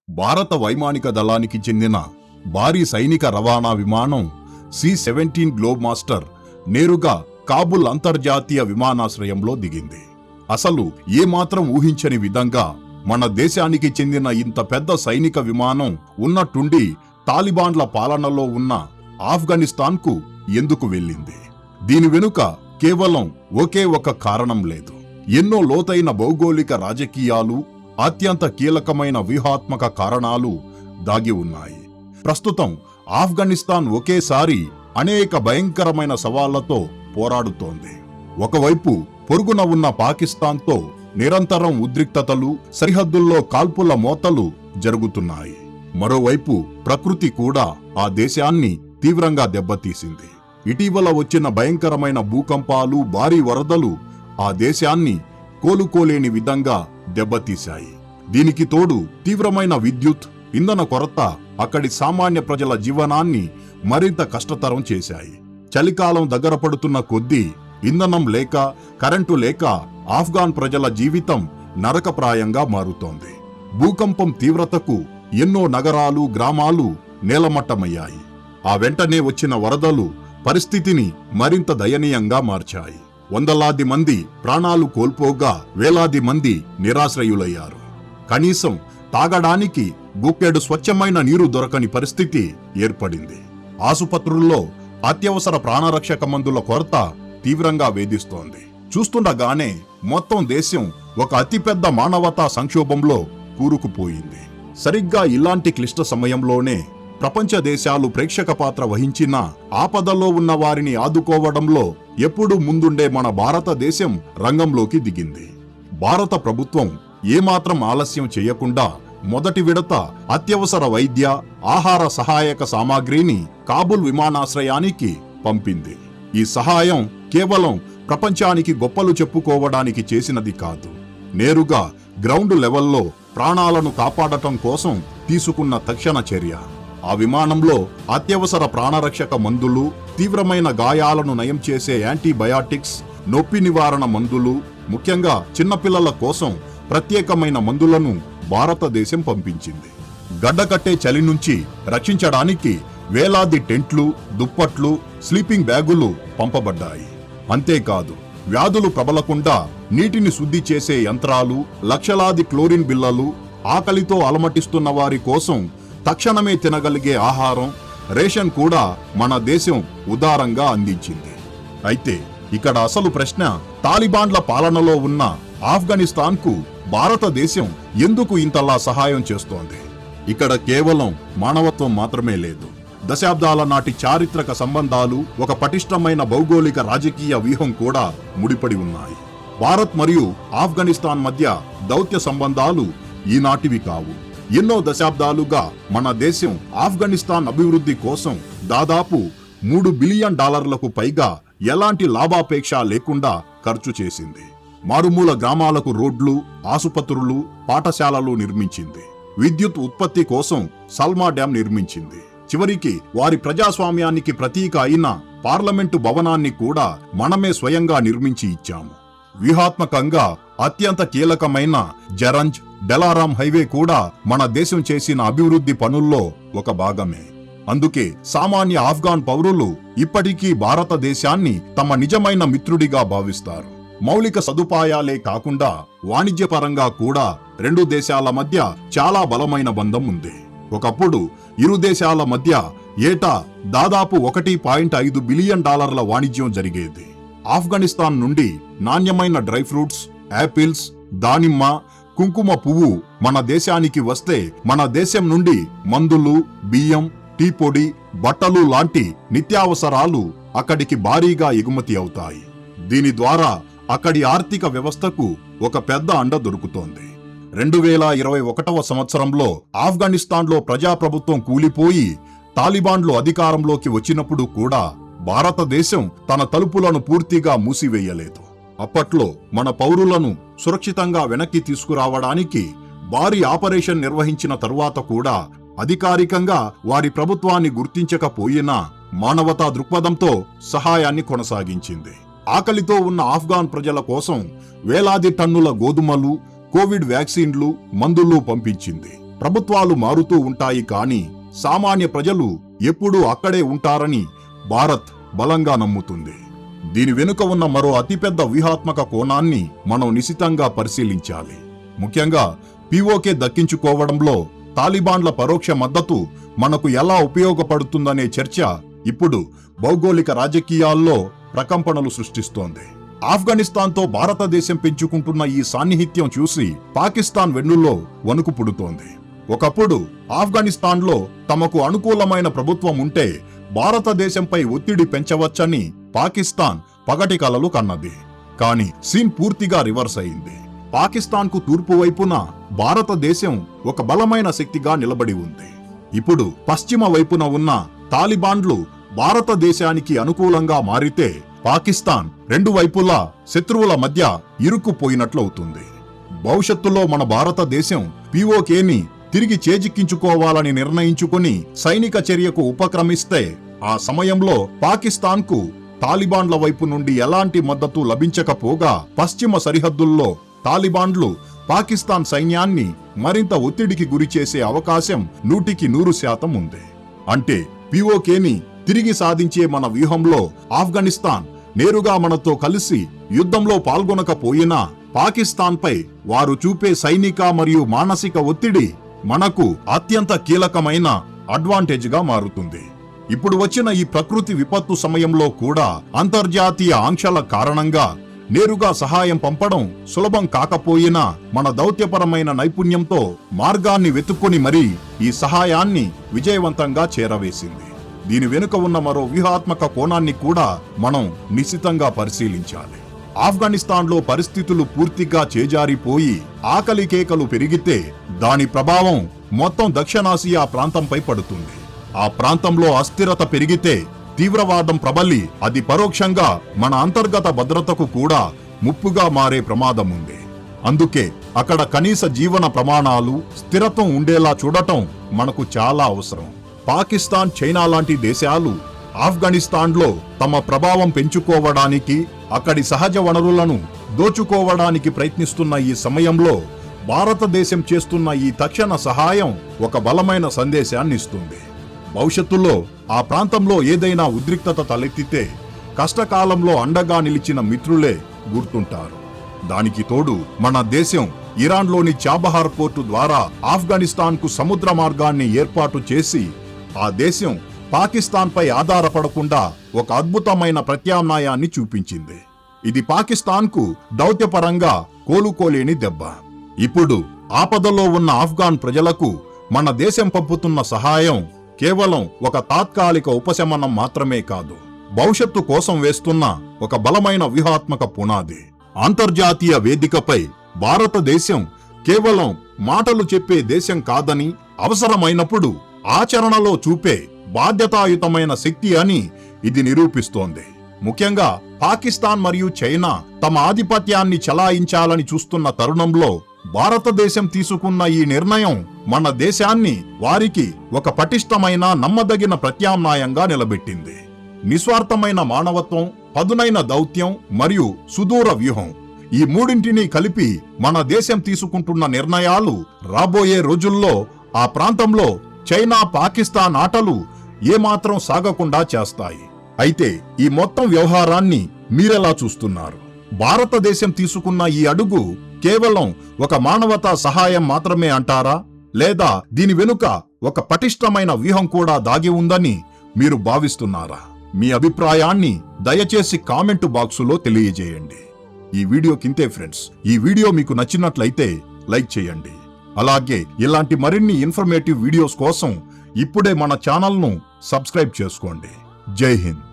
భారత వైమానిక దళానికి చెందిన భారీ సైనిక రవాణా విమానం C-17 గ్లోబ్ మాస్టర్ నేరుగా కాబుల్ అంతర్జాతీయ విమానాశ్రయంలో దిగింది. అసలు ఏమాత్రం ఊహించని విధంగా మన దేశానికి చెందిన ఇంత పెద్ద సైనిక విమానం ఉన్నట్టుండి తాలిబాన్ల పాలనలో ఉన్న ఆఫ్ఘనిస్తాన్కు ఎందుకు వెళ్ళింది? దీని వెనుక కేవలం ఒకే ఒక కారణం లేదు. ఎన్నో లోతైన భౌగోళిక రాజకీయాలు, అత్యంత కీలకమైన వ్యూహాత్మక కారణాలు దాగి ఉన్నాయి. ప్రస్తుతం ఆఫ్ఘనిస్తాన్ ఒకేసారి అనేక భయంకరమైన సవాళ్లతో పోరాడుతోంది. ఒకవైపు పొరుగున ఉన్న పాకిస్తాన్తో నిరంతరం ఉద్రిక్తతలు, సరిహద్దుల్లో కాల్పుల మోతలు జరుగుతున్నాయి. మరోవైపు ప్రకృతి కూడా ఆ దేశాన్ని తీవ్రంగా దెబ్బతీసింది. ఇటీవల వచ్చిన భయంకరమైన భూకంపాలు, భారీ వరదలు ఆ దేశాన్ని కోలుకోలేని విధంగా దెబ్బతీశాయి. దీనికి తోడు తీవ్రమైన విద్యుత్, ఇంధన కొరత అక్కడి సామాన్య ప్రజల జీవనాన్ని మరింత కష్టతరం చేశాయి. చలికాలం దగ్గర పడుతున్న కొద్దీ ఇంధనం లేక, కరెంటు లేక ఆఫ్ఘాన్ ప్రజల జీవితం నరకప్రాయంగా మారుతోంది. భూకంపం తీవ్రతకు ఎన్నో నగరాలు, గ్రామాలు నేలమట్టమయ్యాయి. ఆ వెంటనే వచ్చిన వరదలు పరిస్థితిని మరింత దయనీయంగా మార్చాయి. వందలాది మంది ప్రాణాలు కోల్పోగా వేలాది మంది నిరాశ్రయులయ్యారు. కనీసం తాగడానికి గుక్కెడు స్వచ్ఛమైన నీరు దొరకని పరిస్థితి ఏర్పడింది. ఆసుపత్రుల్లో అత్యవసర ప్రాణరక్షక మందుల కొరత తీవ్రంగా వేధిస్తోంది. చూస్తుండగానే మొత్తం దేశం ఒక అతిపెద్ద మానవతా సంక్షోభంలో కూరుకుపోయింది. సరిగ్గా ఇలాంటి క్లిష్ట సమయంలోనే ప్రపంచ దేశాలు ప్రేక్షక పాత్ర వహించిన ఆపదలో ఉన్న వారిని ఆదుకోవడంలో ఎప్పుడూ ముందుండే మన భారతదేశం రంగంలోకి దిగింది. భారత ప్రభుత్వం ఏమాత్రం ఆలస్యం చేయకుండా మొదటి విడత అత్యవసర వైద్య, ఆహార సహాయక సామాగ్రిని కాబుల్ విమానాశ్రయానికి పంపింది. ఈ సహాయం కేవలం ప్రపంచానికి గొప్పలు చెప్పుకోవడానికి చేసినది కాదు. నేరుగా గ్రౌండ్ లెవెల్లో ప్రాణాలను కాపాడటం కోసం తీసుకున్న తక్షణ చర్య. ఆ విమానంలో అత్యవసర ప్రాణరక్షక మందులు, తీవ్రమైన గాయాలను నయం చేసే యాంటీబయాటిక్స్, నొప్పి నివారణ మందులు, ముఖ్యంగా చిన్నపిల్లల కోసం ప్రత్యేకమైన మందులను భారతదేశం పంపించింది. గడ్డకట్టే చలి నుంచి రక్షించడానికి వేలాది టెంట్లు, దుప్పట్లు, స్లీపింగ్ బ్యాగులు పంపబడ్డాయి. అంతేకాదు, వ్యాధులు ప్రబలకుండా నీటిని శుద్ధి చేసే యంత్రాలు, లక్షలాది క్లోరిన్ బిళ్ళలు, ఆకలితో అలమటిస్తున్న వారి కోసం తక్షణమే తినగలిగే ఆహారం, రేషన్ కూడా మన దేశం ఉదారంగా అందించింది. అయితే ఇక్కడ అసలు ప్రశ్న, తాలిబాన్ల పాలనలో ఉన్న ఆఫ్ఘనిస్తాన్కు భారతదేశం ఎందుకు ఇంతలా సహాయం చేస్తోంది? ఇక్కడ కేవలం మానవత్వం మాత్రమే లేదు. దశాబ్దాల నాటి చారిత్రక సంబంధాలు, ఒక పటిష్టమైన భౌగోళిక రాజకీయ వ్యూహం కూడా ముడిపడి ఉన్నాయి. భారత్ మరియు ఆఫ్ఘనిస్తాన్ మధ్య దౌత్య సంబంధాలు ఈనాటివి కావు. ఎన్నో దశాబ్దాలుగా మన దేశం ఆఫ్ఘనిస్తాన్ అభివృద్ధి కోసం దాదాపు $3 బిలియన్ పైగా ఎలాంటి లాభాపేక్ష లేకుండా ఖర్చు చేసింది. మారుమూల గ్రామాలకు రోడ్లు, ఆసుపత్రులు, పాఠశాలలు నిర్మించింది. విద్యుత్ ఉత్పత్తి కోసం సల్మా డ్యాం నిర్మించింది. చివరికి వారి ప్రజాస్వామ్యానికి ప్రతీక అయిన పార్లమెంటు భవనాన్ని కూడా మనమే స్వయంగా నిర్మించి ఇచ్చాము. వ్యూహాత్మకంగా అత్యంత కీలకమైన జరంజ్, డెలారాం హైవే కూడా మన దేశం చేసిన అభివృద్ధి పనుల్లో ఒక భాగమే. అందుకే సామాన్య ఆఫ్ఘాన్ పౌరులు ఇప్పటికీ భారతదేశాన్ని తమ నిజమైన మిత్రుడిగా భావిస్తారు. మౌలిక సదుపాయాలే కాకుండా వాణిజ్యపరంగా కూడా రెండు దేశాల మధ్య చాలా బలమైన బంధం ఉంది. ఒకప్పుడు ఇరు దేశాల మధ్య ఏటా దాదాపు $1.5 బిలియన్ వాణిజ్యం జరిగేది. ఆఫ్ఘనిస్తాన్ నుండి నాణ్యమైన డ్రై ఫ్రూట్స్, యాపిల్స్, దానిమ్మ, కుంకుమ పువ్వు మన దేశానికి వస్తే మన దేశం నుండి మందులు, బియ్యం, టీ పొడి, బట్టలు లాంటి నిత్యావసరాలు అక్కడికి భారీగా ఎగుమతి అవుతాయి. దీని ద్వారా అక్కడి ఆర్థిక వ్యవస్థకు ఒక పెద్ద అండ దొరుకుతోంది. 2021వ సంవత్సరంలో ఆఫ్ఘనిస్తాన్లో ప్రజాప్రభుత్వం కూలిపోయి తాలిబాన్లు అధికారంలోకి వచ్చినప్పుడు కూడా భారతదేశం తన తలుపులను పూర్తిగా మూసివేయలేదు. అప్పట్లో మన పౌరులను సురక్షితంగా వెనక్కి తీసుకురావడానికి భారీ ఆపరేషన్ నిర్వహించిన తరువాత కూడా అధికారికంగా వారి ప్రభుత్వాన్ని గుర్తించకపోయినా మానవతా దృక్పథంతో సహాయాన్ని కొనసాగించింది. ఆకలితో ఉన్న ఆఫ్ఘాన్ ప్రజల కోసం వేలాది టన్నుల గోధుమలు, కోవిడ్ వ్యాక్సిన్లు, మందులు పంపించింది. ప్రభుత్వాలు మారుతూ ఉంటాయి కానీ సామాన్య ప్రజలు ఎప్పుడూ అక్కడే ఉంటారని భారత్ బలంగా నమ్ముతుంది. దీని వెనుక ఉన్న మరో అతిపెద్ద వ్యూహాత్మక కోణాన్ని మనం నిశితంగా పరిశీలించాలి. ముఖ్యంగా పీఓకే దక్కించుకోవడంలో తాలిబాన్ల పరోక్ష మద్దతు మనకు ఎలా ఉపయోగపడుతుందనే చర్చ ఇప్పుడు భౌగోళిక రాజకీయాల్లో ప్రకంపనలు సృష్టిస్తోంది. ఆఫ్ఘనిస్తాన్తో భారతదేశం పెంచుకుంటున్న ఈ సాన్నిహిత్యం చూసి పాకిస్తాన్ వెన్నుల్లో వణుకు పుడుతోంది. ఒకప్పుడు ఆఫ్ఘనిస్తాన్లో తమకు అనుకూలమైన ప్రభుత్వం ఉంటే భారతదేశంపై ఒత్తిడి పెంచవచ్చని పాకిస్తాన్ పగటి కలలు కన్నది. కానీ సీన్ పూర్తిగా రివర్స్ అయింది. పాకిస్తాన్కు తూర్పు వైపున భారతదేశం ఒక బలమైన శక్తిగా నిలబడి ఉంది. ఇప్పుడు పశ్చిమ వైపున ఉన్న తాలిబాన్లు భారతదేశానికి అనుకూలంగా మారితే పాకిస్తాన్ రెండు వైపులా శత్రువుల మధ్య ఇరుక్కుపోయినట్లవుతుంది. భవిష్యత్తులో మన భారతదేశం పీఓకేని తిరిగి చేజిక్కించుకోవాలని నిర్ణయించుకుని సైనిక చర్యకు ఉపక్రమిస్తే ఆ సమయంలో పాకిస్తాన్కు తాలిబాన్ల వైపు నుండి ఎలాంటి మద్దతు లభించకపోగా పశ్చిమ సరిహద్దుల్లో తాలిబాన్లు పాకిస్తాన్ సైన్యాన్ని మరింత ఒత్తిడికి గురిచేసే అవకాశం 100% ఉంది. అంటే పీఓకేని తిరిగి సాధించే మన వ్యూహంలో ఆఫ్ఘనిస్తాన్ నేరుగా మనతో కలిసి యుద్ధంలో పాల్గొనకపోయినా పాకిస్తాన్పై వారు చూపే సైనిక మరియు మానసిక ఒత్తిడి మనకు అత్యంత కీలకమైన అడ్వాంటేజ్గా మారుతుంది. ఇప్పుడు వచ్చిన ఈ ప్రకృతి విపత్తు సమయంలో కూడా అంతర్జాతీయ ఆంక్షల కారణంగా నేరుగా సహాయం పంపడం సులభం కాకపోయినా మన దౌత్యపరమైన నైపుణ్యంతో మార్గాన్ని వెతుక్కుని మరీ ఈ సహాయాన్ని విజయవంతంగా చేరవేసింది. దీని వెనుక ఉన్న మరో వ్యూహాత్మక కోణాన్ని కూడా మనం నిశితంగా పరిశీలించాలి. ఆఫ్ఘనిస్తాన్లో పరిస్థితులు పూర్తిగా చేజారిపోయి ఆకలి కేకలు పెరిగితే దాని ప్రభావం మొత్తం దక్షిణాసియా ప్రాంతంపై పడుతుంది. ఆ ప్రాంతంలో అస్థిరత పెరిగితే తీవ్రవాదం ప్రబలి అది పరోక్షంగా మన అంతర్గత భద్రతకు కూడా ముప్పుగా మారే ప్రమాదం ఉంది. అందుకే అక్కడ కనీస జీవన ప్రమాణాలు స్థిరత్వం ఉండేలా చూడటం మనకు చాలా అవసరం. పాకిస్తాన్, చైనా లాంటి దేశాలు ఆఫ్ఘనిస్తాన్లో తమ ప్రభావం పెంచుకోవడానికి, అక్కడి సహజ వనరులను దోచుకోవడానికి ప్రయత్నిస్తున్న ఈ సమయంలో భారతదేశం చేస్తున్న ఈ తక్షణ సహాయం ఒక బలమైన సందేశాన్ని ఇస్తుంది. భవిష్యత్తులో ఆ ప్రాంతంలో ఏదైనా ఉద్రిక్తత తలెత్తితే కష్టకాలంలో అండగా నిలిచిన మిత్రులే గుర్తుంటారు. దానికి తోడు మన దేశం ఇరాన్లోని చాబహార్ పోర్టు ద్వారా ఆఫ్ఘనిస్తాన్కు సముద్ర మార్గాన్ని ఏర్పాటు చేసి ఆ దేశం పాకిస్తాన్పై ఆధారపడకుండా ఒక అద్భుతమైన ప్రత్యామ్నాయాన్ని చూపించింది. ఇది పాకిస్తాన్కు దౌత్యపరంగా కోలుకోలేని దెబ్బ. ఇప్పుడు ఆపదలో ఉన్న ఆఫ్ఘాన్ ప్రజలకు మన దేశం పంపుతున్న సహాయం కేవలం ఒక తాత్కాలిక ఉపశమనం మాత్రమే కాదు, భవిష్యత్తు కోసం వేస్తున్న ఒక బలమైన వ్యూహాత్మక పునాది. అంతర్జాతీయ వేదికపై భారతదేశం కేవలం మాటలు చెప్పే దేశం కాదని, అవసరమైనప్పుడు ఆచరణలో చూపే బాధ్యతాయుతమైన శక్తి అని ఇది నిరూపిస్తోంది. ముఖ్యంగా పాకిస్తాన్ మరియు చైనా తమ ఆధిపత్యాన్ని చలాయించాలని చూస్తున్న తరుణంలో భారతదేశం తీసుకున్న ఈ నిర్ణయం మన దేశాన్ని వారికి ఒక పటిష్టమైన, నమ్మదగిన ప్రత్యామ్నాయంగా నిలబెట్టింది. నిస్వార్థమైన మానవత్వం, పదునైన దౌత్యం మరియు సుదూర వ్యూహం, ఈ మూడింటిని కలిపి మన దేశం తీసుకుంటున్న నిర్ణయాలు రాబోయే రోజుల్లో ఆ ప్రాంతంలో చైనా, పాకిస్తాన్ ఆటలు ఏమాత్రం సాగకుండా చేస్తాయి. అయితే ఈ మొత్తం వ్యవహారాన్ని మీరెలా చూస్తున్నారు? భారతదేశం తీసుకున్న ఈ అడుగు కేవలం ఒక మానవతా సహాయం మాత్రమే అంటారా, లేదా దీని వెనుక ఒక పటిష్టమైన వ్యూహం కూడా దాగి ఉందని మీరు భావిస్తున్నారా? మీ అభిప్రాయాన్ని దయచేసి కామెంటు బాక్సులో తెలియజేయండి. ఈ వీడియో కింతే ఫ్రెండ్స్. ఈ వీడియో మీకు నచ్చినట్లయితే లైక్ చేయండి. అలాగే ఇలాంటి మరిన్ని ఇన్ఫర్మేటివ్ వీడియోస్ కోసం ఇప్పుడే మన ఛానల్ను సబ్స్క్రైబ్ చేసుకోండి. జై హింద్.